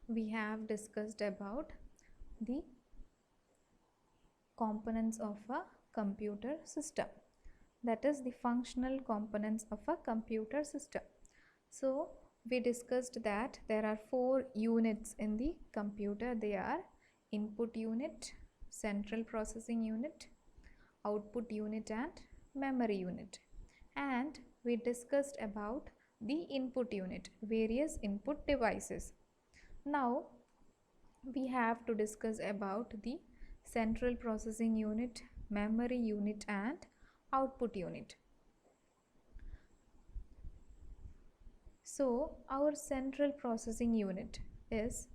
we have discussed about the components of a computer system, that is the functional components of a computer system. So we discussed that there are four units in the computer. They are input unit, central processing unit, output unit and memory unit. And we discussed about the input unit, various input devices. Now we have to discuss about the central processing unit, memory unit and output unit. So our central processing unit is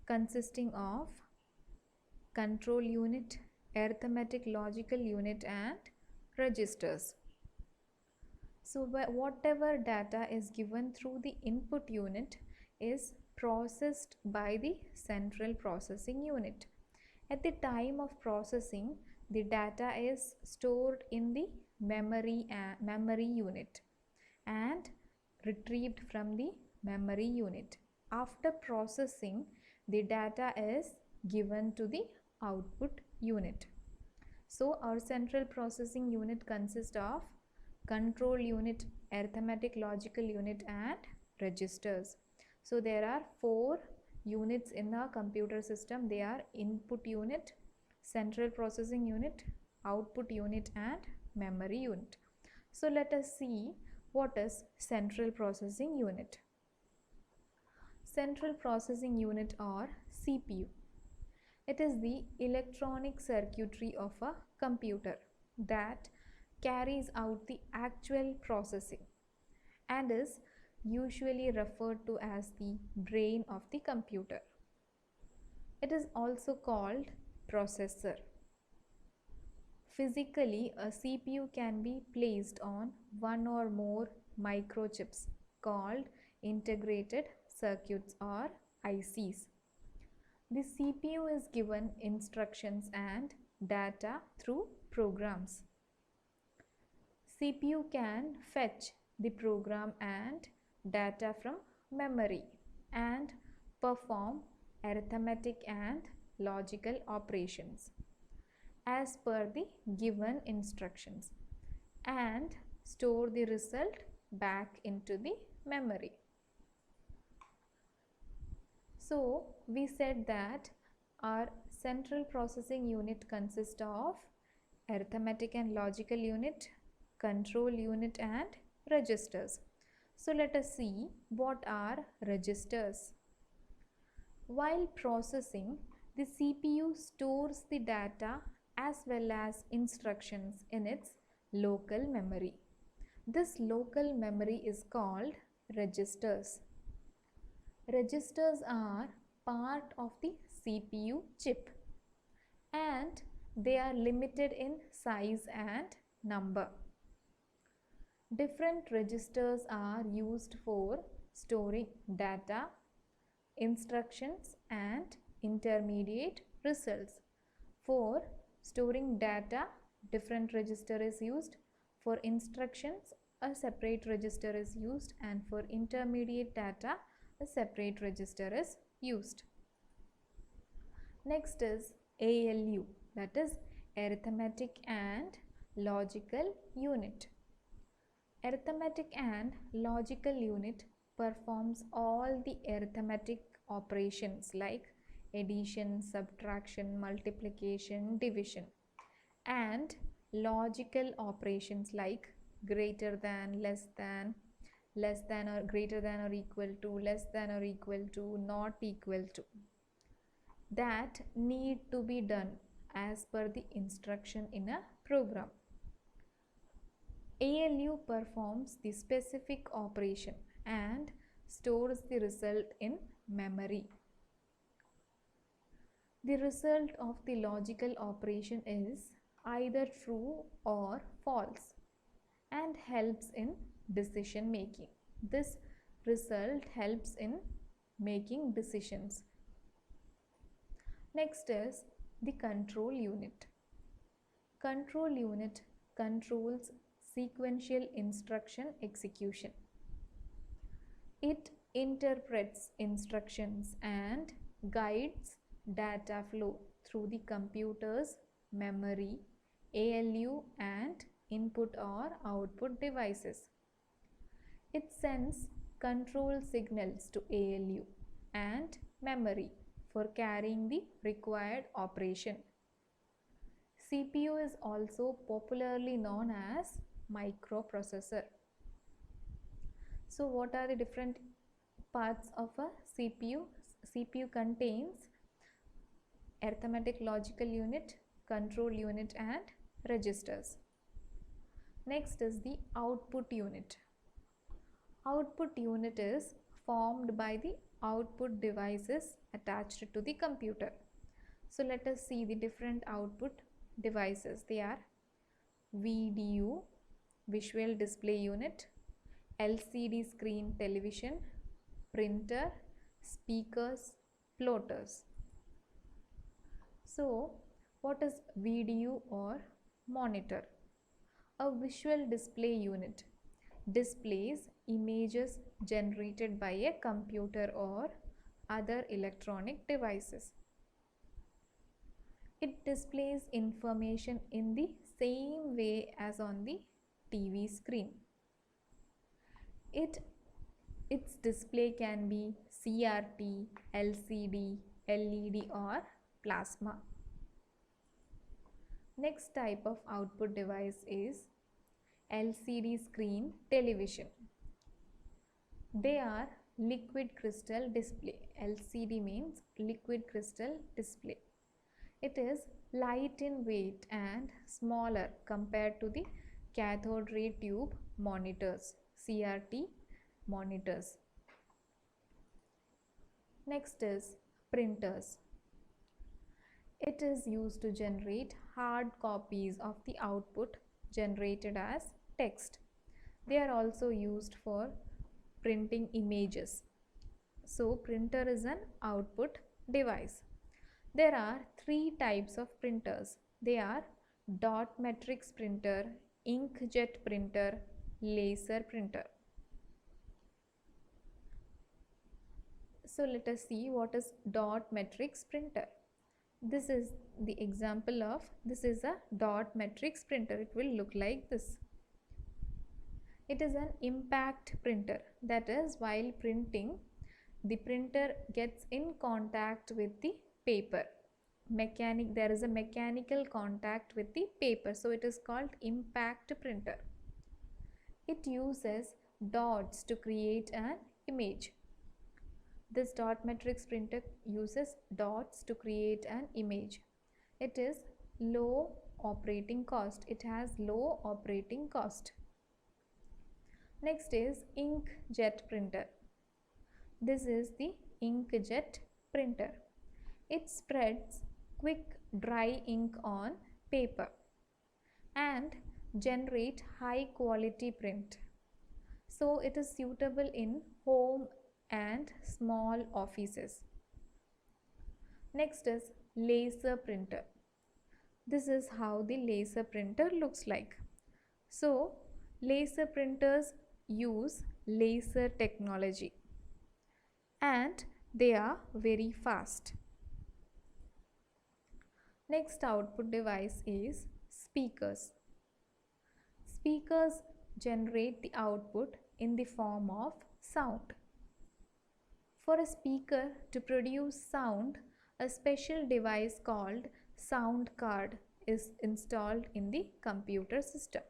consisting of control unit, arithmetic logical unit and registers. So whatever data is given through the input unit is processed by the central processing unit. At the time of processing, the data is stored in the memory unit and retrieved from the memory unit. After processing, the data is given to the output unit. So our central processing unit consists of control unit, arithmetic logical unit and registers. So there are four units in a computer system. They are input unit, central processing unit, output unit and memory unit. So let us see what is central processing unit. Central processing unit or CPU. It is the electronic circuitry of a computer that carries out the actual processing and is usually referred to as the brain of the computer. It is also called processor. Physically, a CPU can be placed on one or more microchips called integrated circuits or ICs. The CPU is given instructions and data through programs. CPU can fetch the program and data from memory and perform arithmetic and logical operations as per the given instructions and store the result back into the memory. So we said that our central processing unit consists of arithmetic and logical unit, control unit and registers. So let us see what are registers. While processing, the CPU stores the data as well as instructions in its local memory. This local memory is called registers. Registers are part of the CPU chip and they are limited in size and number. Different registers are used for storing data, instructions and intermediate results. For storing data, different register is used. For instructions, a separate register is used, and for intermediate data, a separate register is used. Next is ALU, that is arithmetic and logical unit. Arithmetic and logical unit performs all the arithmetic operations like addition, subtraction, multiplication, division, and logical operations like greater than, less than or greater than or equal to, less than or equal to, not equal to, that need to be done as per the instruction in a program. ALU performs the specific operation and stores the result in memory. The result of the logical operation is either true or false and helps in decision making. This result helps in making decisions. Next is the control unit. Control unit controls sequential instruction execution. It interprets instructions and guides data flow through the computer's memory, ALU, and input or output devices. It sends control signals to ALU and memory for carrying the required operation. CPU is also popularly known as microprocessor. So what are the different parts of a CPU? CPU contains arithmetic logical unit, control unit, and registers. Next is the output unit. Output unit is formed by the output devices attached to the computer. So let us see the different output devices. They are VDU, visual display unit, LCD screen television, printer, speakers, plotters. So what is VDU or monitor? A visual display unit displays images generated by a computer or other electronic devices. It displays information in the same way as on the TV screen. Its display can be CRT, LCD, LED, or plasma. Next type of output device is LCD screen television. They are liquid crystal display. LCD means liquid crystal display. It is light in weight and smaller compared to the cathode ray tube monitors, CRT monitors. Next is printers. It is used to generate hard copies of the output generated as text. They are also used for printing images. So printer is an output device. There are three types of printers. They are dot matrix printer, inkjet printer, laser printer. So let us see what is dot matrix printer. This is the example of, this is a dot matrix printer. It will look like this. It is an impact printer. That is, while printing, the printer gets in contact with the paper. There is a mechanical contact with the paper. So it is called impact printer. It uses dots to create an image. This dot matrix printer uses dots to create an image. It is low operating cost. It has low operating cost. Next is inkjet printer. This is the inkjet printer. It spreads quick dry ink on paper and generate high quality print. So it is suitable in home and small offices. Next is laser printer. This is how the laser printer looks like. So laser printers use laser technology and they are very fast. Next output device is speakers. Speakers generate the output in the form of sound. For a speaker to produce sound, a special device called sound card is installed in the computer system.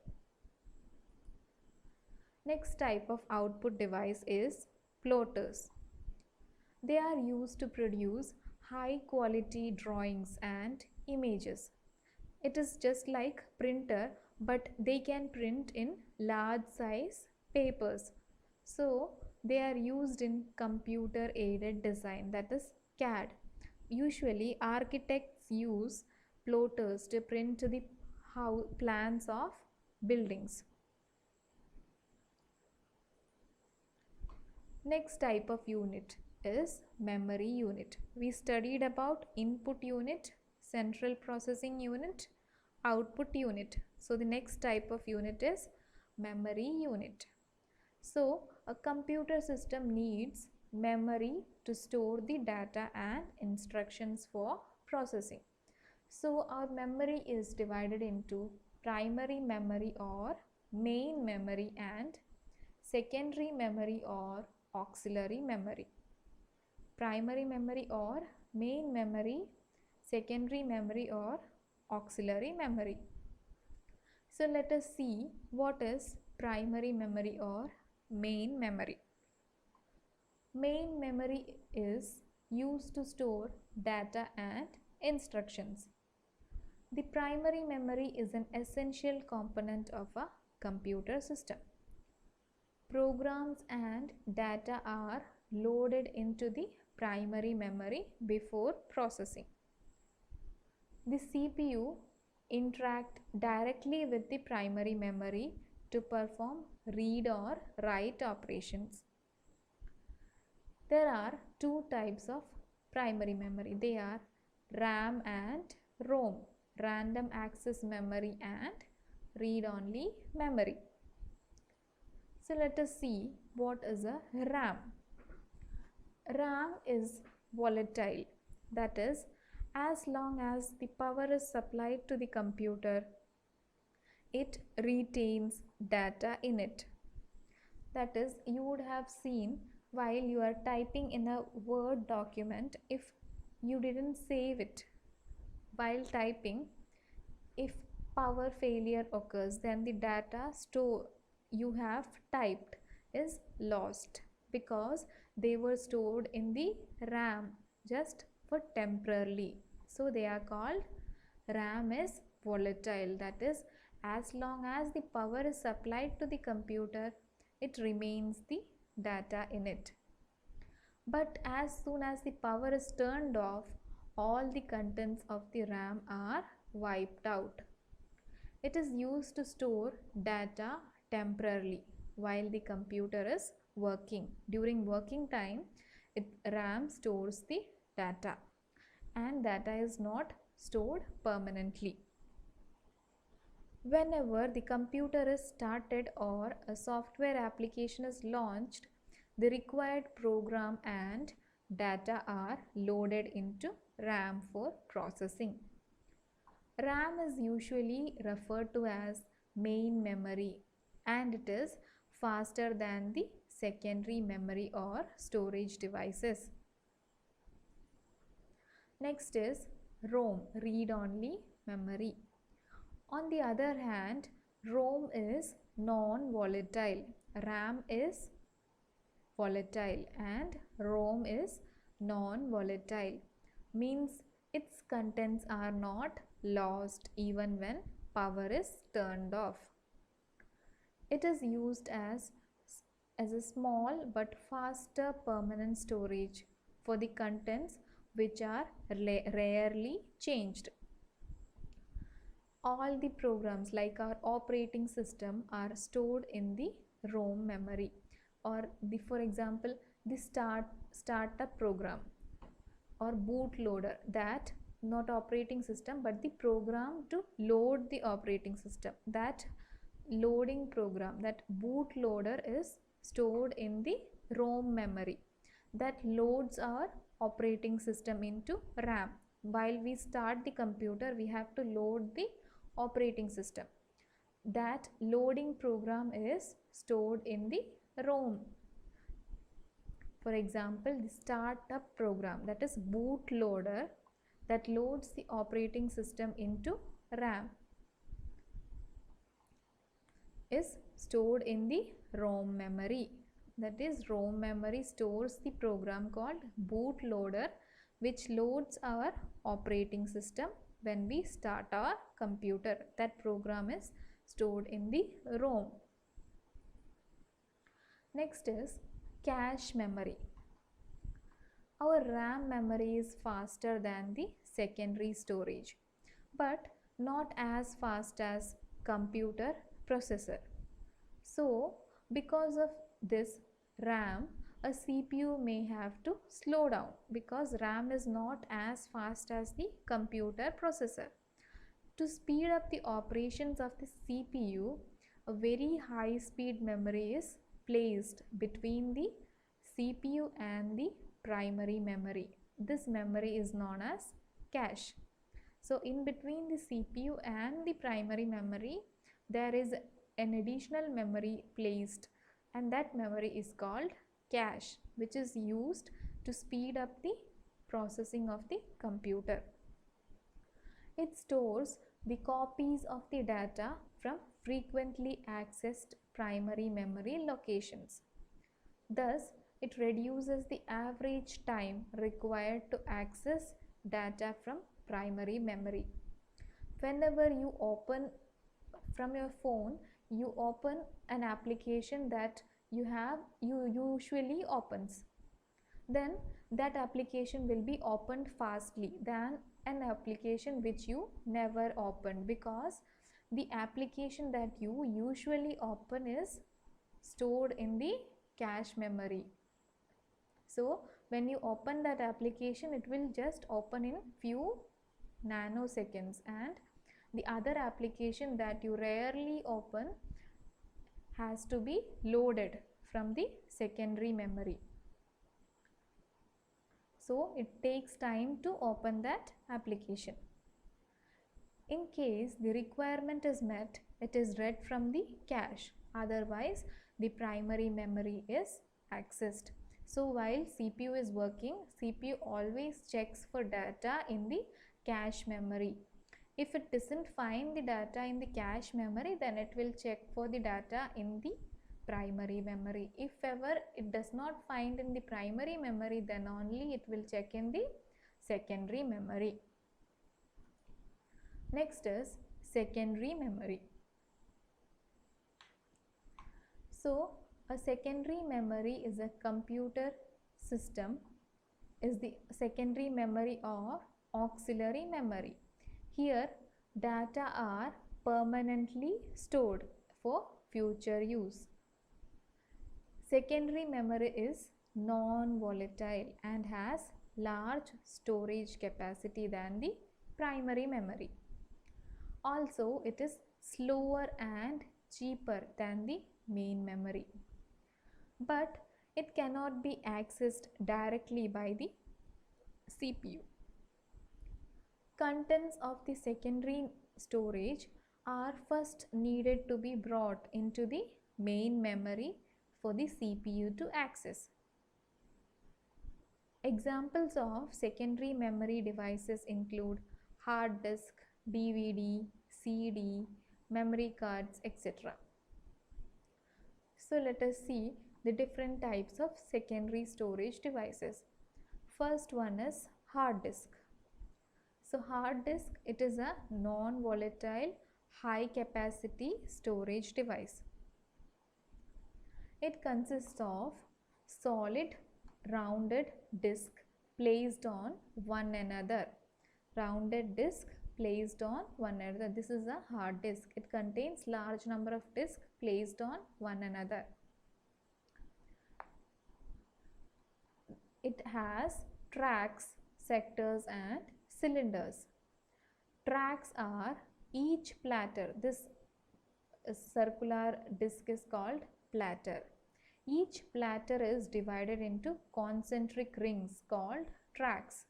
Next type of output device is plotters. They are used to produce high quality drawings and images. It is just like printer, but they can print in large size papers. So they are used in computer aided design, that is CAD. Usually architects use plotters to print the plans of buildings. Next type of unit is memory unit. We studied about input unit, central processing unit, output unit. So the next type of unit is memory unit. So A computer system needs memory to store the data and instructions for processing. So our memory is divided into primary memory or main memory and secondary memory or auxiliary memory. Primary memory or main memory, secondary memory or auxiliary memory. So let us see what is primary memory or main memory. Main memory is used to store data and instructions. The primary memory is an essential component of a computer system. Programs and data are loaded into the primary memory before processing. The CPU interact directly with the primary memory to perform read or write operations. There are two types of primary memory. They are RAM and ROM, random access memory and read-only memory. So let us see what is a RAM. RAM is volatile, that is, as long as the power is supplied to the computer, it retains data in it. That is, you would have seen while you are typing in a Word document, if you didn't save it while typing, if power failure occurs, then the data you have typed is lost because they were stored in the RAM just for temporarily. So they are called RAM is volatile, that is, as long as the power is supplied to the computer, it remains the data in it. But as soon as the power is turned off, all the contents of the RAM are wiped out. It is used to store data temporarily while the computer is working. During working time, RAM stores the data and data is not stored permanently. Whenever the computer is started or a software application is launched, the required program and data are loaded into RAM for processing. RAM is usually referred to as main memory and it is faster than the secondary memory or storage devices. Next is ROM, read-only memory. On the other hand, ROM is non-volatile. RAM is volatile and ROM is non-volatile, means its contents are not lost even when power is turned off. It is used as a small but faster permanent storage for the contents which are rarely changed. All the programs like our operating system are stored in the ROM memory, or for example the startup program or bootloader, that not operating system but the program to load the operating system, that loading program, that bootloader is stored in the ROM memory that loads our operating system into RAM. While we start the computer, we have to load the operating system. That loading program is stored in the ROM. For example, the startup program, that is bootloader, that loads the operating system into RAM, is stored in the ROM memory. That is, ROM memory stores the program called bootloader which loads our operating system when we start our computer. That program is stored in the ROM. Next is cache memory. Our RAM memory is faster than the secondary storage, but not as fast as computer processor. So, because of this RAM, a CPU may have to slow down because RAM is not as fast as the computer processor. To speed up the operations of the CPU, a very high speed memory is placed between the CPU and the primary memory. This memory is known as cache. So in between the CPU and the primary memory, there is an additional memory placed, and that memory is called cache, which is used to speed up the processing of the computer. It stores the copies of the data from frequently accessed primary memory locations. Thus, it reduces the average time required to access data from primary memory. Whenever you open from your phone, you open an application that you usually opens, then that application will be opened fastly than an application which you never opened, because the application that you usually open is stored in the cache memory. So when you open that application, it will just open in few nanoseconds, and the other application that you rarely open has to be loaded from the secondary memory. So it takes time to open that application. In case the requirement is met, it is read from the cache. Otherwise, the primary memory is accessed. So while CPU is working, CPU always checks for data in the cache memory. If it doesn't find the data in the cache memory, then it will check for the data in the primary memory. If ever it does not find in the primary memory, then only it will check in the secondary memory. Next is secondary memory. So a secondary memory is a computer system, is the secondary memory or auxiliary memory. Here data are permanently stored for future use. Secondary memory is non-volatile and has large storage capacity than the primary memory. Also, it is slower and cheaper than the main memory, but it cannot be accessed directly by the CPU. Contents of the secondary storage are first needed to be brought into the main memory for the CPU to access. Examples of secondary memory devices include hard disk, DVD, CD, memory cards, etc. So let us see the different types of secondary storage devices. First one is hard disk. So hard disk, it is a non-volatile high capacity storage device. It consists of solid rounded disk placed on one another. Rounded disk placed on one another. This is a hard disk. It contains large number of disks placed on one another. It has tracks, sectors and cylinders. Tracks are each platter. This circular disk is called platter. Each platter is divided into concentric rings called tracks.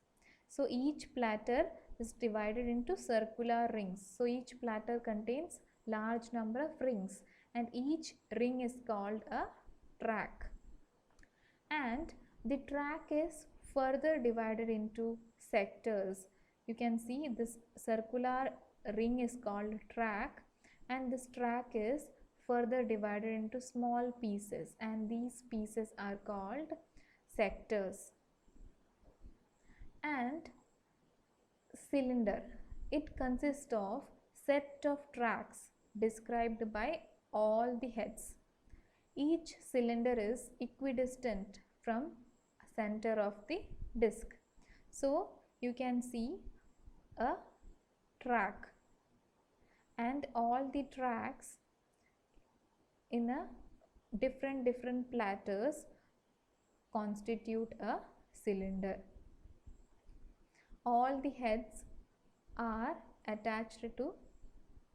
So each platter is divided into circular rings. So each platter contains large number of rings, and each ring is called a track. And the track is further divided into sectors. You can see this circular ring is called track, and this track is further divided into small pieces, and these pieces are called sectors. And cylinder, it consists of set of tracks described by all the heads. Each cylinder is equidistant from center of the disk. So you can see a track, and all the tracks in a different platters constitute a cylinder. All the heads are attached to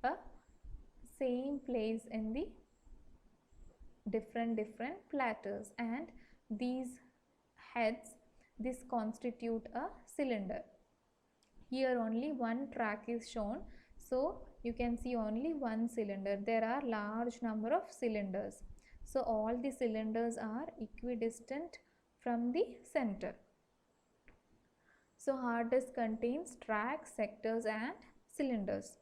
a same place in the different platters, and these heads, this constitute a cylinder. Here only one track is shown, so you can see only one cylinder. There are large number of cylinders, so all the cylinders are equidistant from the center. So hard disk contains tracks, sectors and cylinders.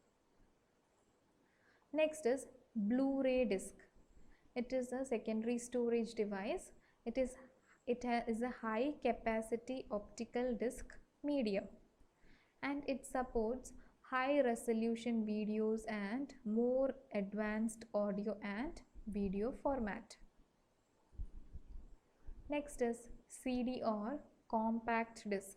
Next is Blu-ray disc. It is a secondary storage device. It is a high capacity optical disc medium, and it supports high resolution videos and more advanced audio and video format. Next is CD or compact disc.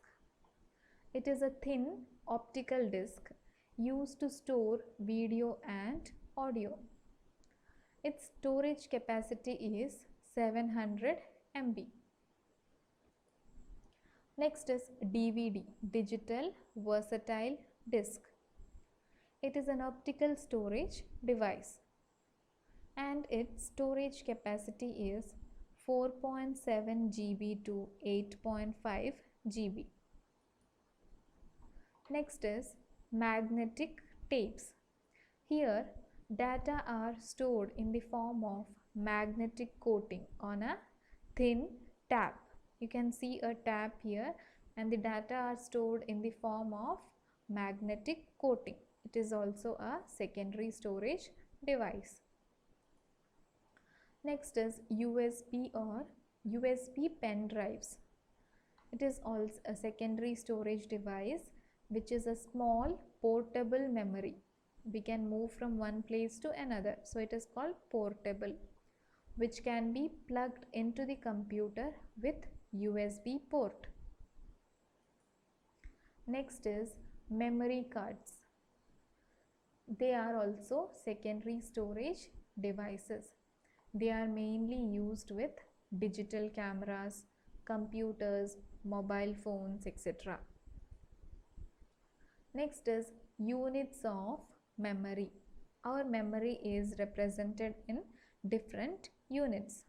It is a thin optical disc used to store video and audio. Its storage capacity is 700 MB. Next is DVD, digital versatile disc. It is an optical storage device, and its storage capacity is 4.7 GB to 8.5 GB. Next is magnetic tapes. Here, data are stored in the form of magnetic coating on a thin tab. You can see a tab here, and the data are stored in the form of magnetic coating. It is also a secondary storage device. Next is USB or USB pen drives. It is also a secondary storage device, which is a small portable memory. We can move from one place to another, so it is called portable, which can be plugged into the computer with USB port. Next is memory cards. They are also secondary storage devices. They are mainly used with digital cameras, computers, mobile phones, etc. Next is units of memory. Our memory is represented in different units.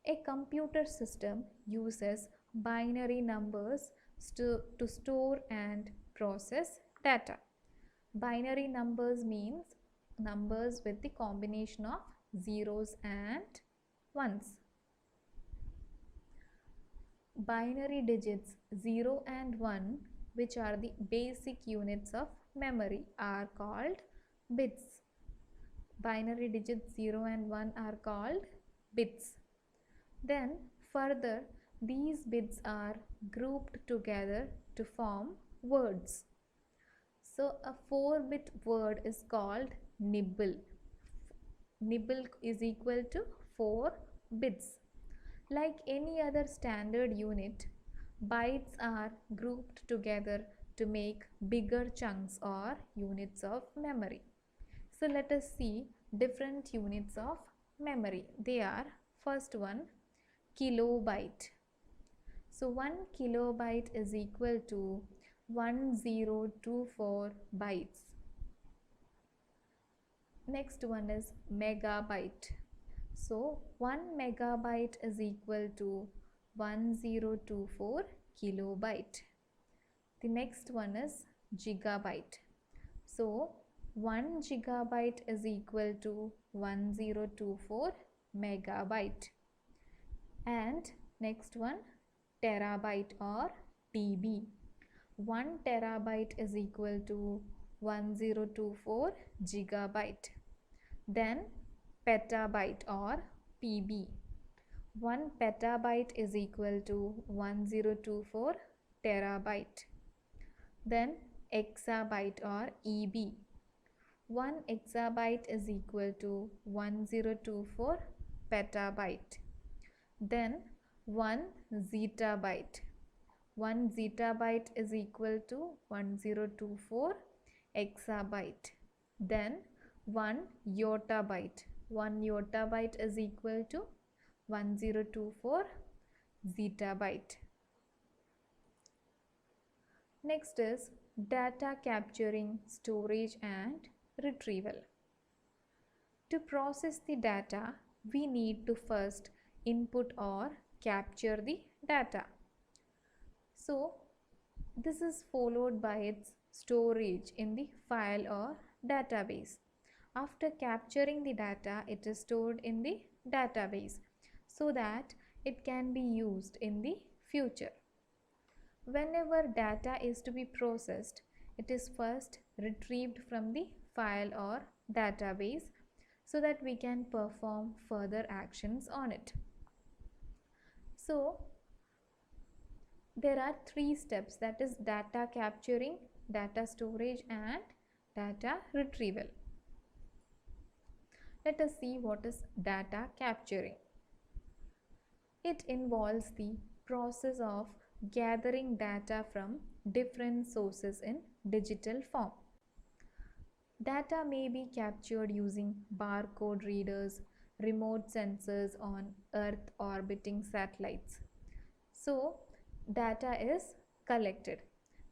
A computer system uses binary numbers to store and process data. Binary numbers means numbers with the combination of zeros and ones. Binary digits 0 and 1, which are the basic units of memory, are called bits. Binary digits 0 and 1 are called bits. Then further, these bits are grouped together to form words. So a 4-bit word is called nibble. Nibble is equal to 4 bits. Like any other standard unit, bytes are grouped together to make bigger chunks or units of memory. So let us see different units of memory. They are, first one, kilobyte. So 1 kilobyte is equal to 1024 bytes. Next one is megabyte. So 1 megabyte is equal to 1024 kilobyte. The next one is gigabyte. So 1 gigabyte is equal to 1024 megabyte. And next one, terabyte or TB. 1 terabyte is equal to 1024 gigabyte. Then petabyte or PB. 1 petabyte is equal to 1024 terabyte. Then exabyte or EB. 1 exabyte is equal to 1024 petabyte. Then 1 zettabyte. 1 zettabyte is equal to 1024 exabyte. Then 1 yottabyte. 1 yottabyte is equal to 1024 zettabyte. Next is data capturing, storage and retrieval. To process the data, we need to first input or capture the data. So this is followed by its storage in the file or database. After capturing the data, it is stored in the database so that it can be used in the future. Whenever data is to be processed, it is first retrieved from the file or database so that we can perform further actions on it. So there are three steps, that is data capturing, data storage and data retrieval. Let us see what is data capturing. It involves the process of gathering data from different sources in digital form. Data may be captured using barcode readers, remote sensors on Earth orbiting satellites. So, data is collected.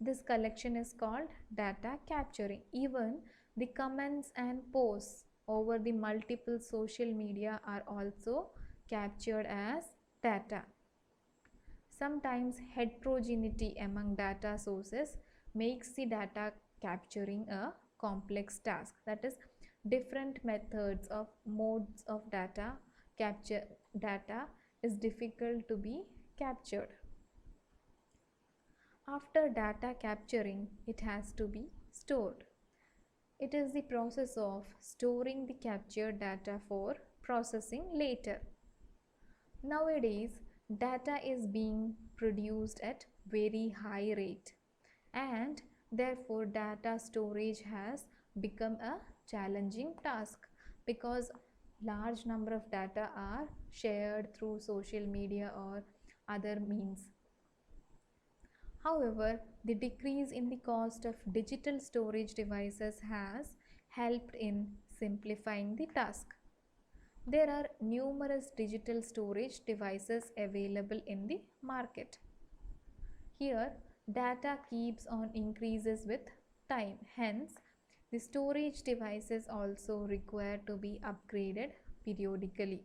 This collection is called data capturing. Even the comments and posts over the multiple social media are also captured as data. Sometimes heterogeneity among data sources makes the data capturing a complex task. That is, different methods of modes of data capture data is difficult to be captured. After data capturing, it has to be stored. It is the process of storing the captured data for processing later. Nowadays, data is being produced at very high rate, and therefore data storage has become a challenging task because large number of data are shared through social media or other means. However, the decrease in the cost of digital storage devices has helped in simplifying the task. There are numerous digital storage devices available in the market. Here, data keeps on increases with time. Hence, the storage devices also require to be upgraded periodically.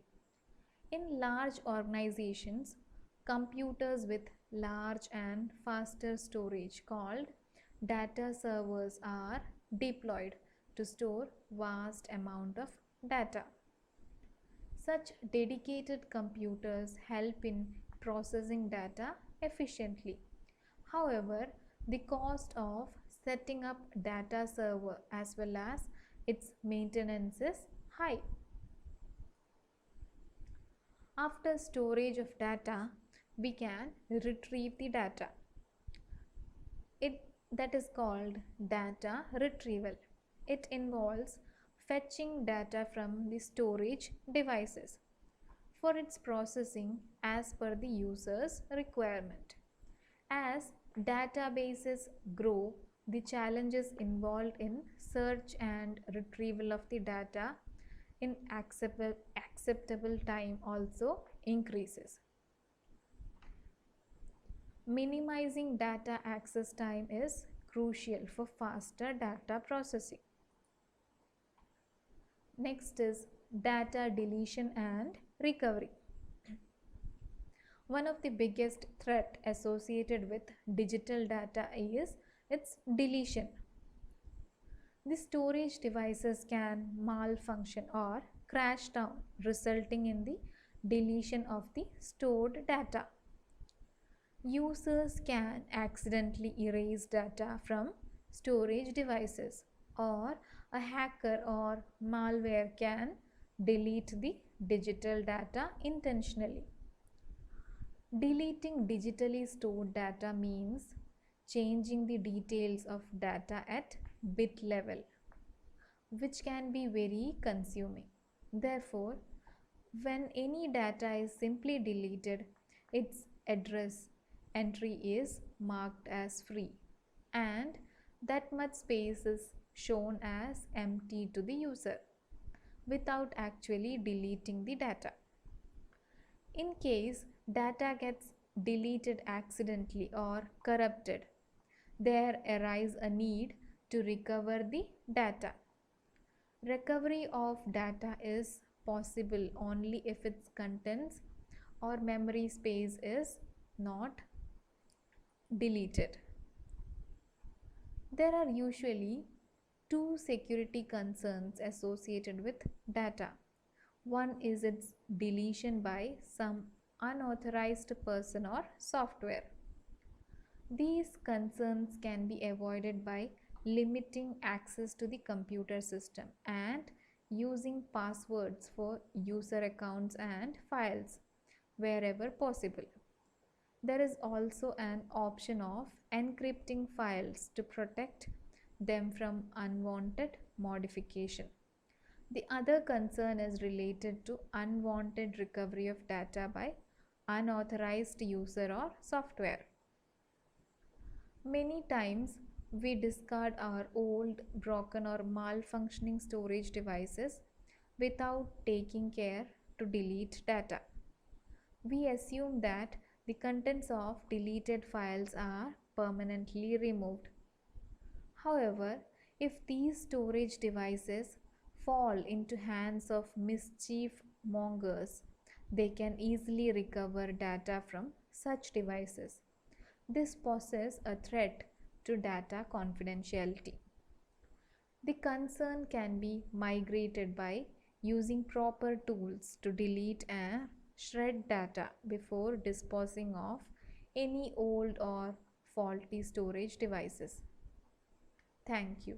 In large organizations, computers with large and faster storage called data servers are deployed to store vast amount of data. Such dedicated computers help in processing data efficiently. However, the cost of setting up data server as well as its maintenance is high. After storage of data, we can retrieve the data. That is called data retrieval. It involves fetching data from the storage devices for its processing as per the user's requirement. As databases grow, the challenges involved in search and retrieval of the data in acceptable time also increases. Minimizing data access time is crucial for faster data processing. Next is data deletion and recovery. One of the biggest threat associated with digital data is its deletion. The storage devices can malfunction or crash down, resulting in the deletion of the stored data. Users can accidentally erase data from storage devices, or a hacker or malware can delete the digital data intentionally. Deleting digitally stored data means changing the details of data at bit level, which can be very consuming. Therefore, when any data is simply deleted, its address entry is marked as free, and that much space is shown as empty to the user without actually deleting the data. In case data gets deleted accidentally or corrupted, there arises a need to recover the data. Recovery of data is possible only if its contents or memory space is not deleted. There are usually two security concerns associated with data. One is its deletion by some unauthorized person or software. These concerns can be avoided by limiting access to the computer system and using passwords for user accounts and files wherever possible. There is also an option of encrypting files to protect them from unwanted modification. The other concern is related to unwanted recovery of data by unauthorized user or software. Many times we discard our old, broken, or malfunctioning storage devices without taking care to delete data. We assume that the contents of deleted files are permanently removed. However, if these storage devices fall into hands of mischief mongers, they can easily recover data from such devices. This poses a threat to data confidentiality. The concern can be migrated by using proper tools to delete and shred data before disposing of any old or faulty storage devices. Thank you.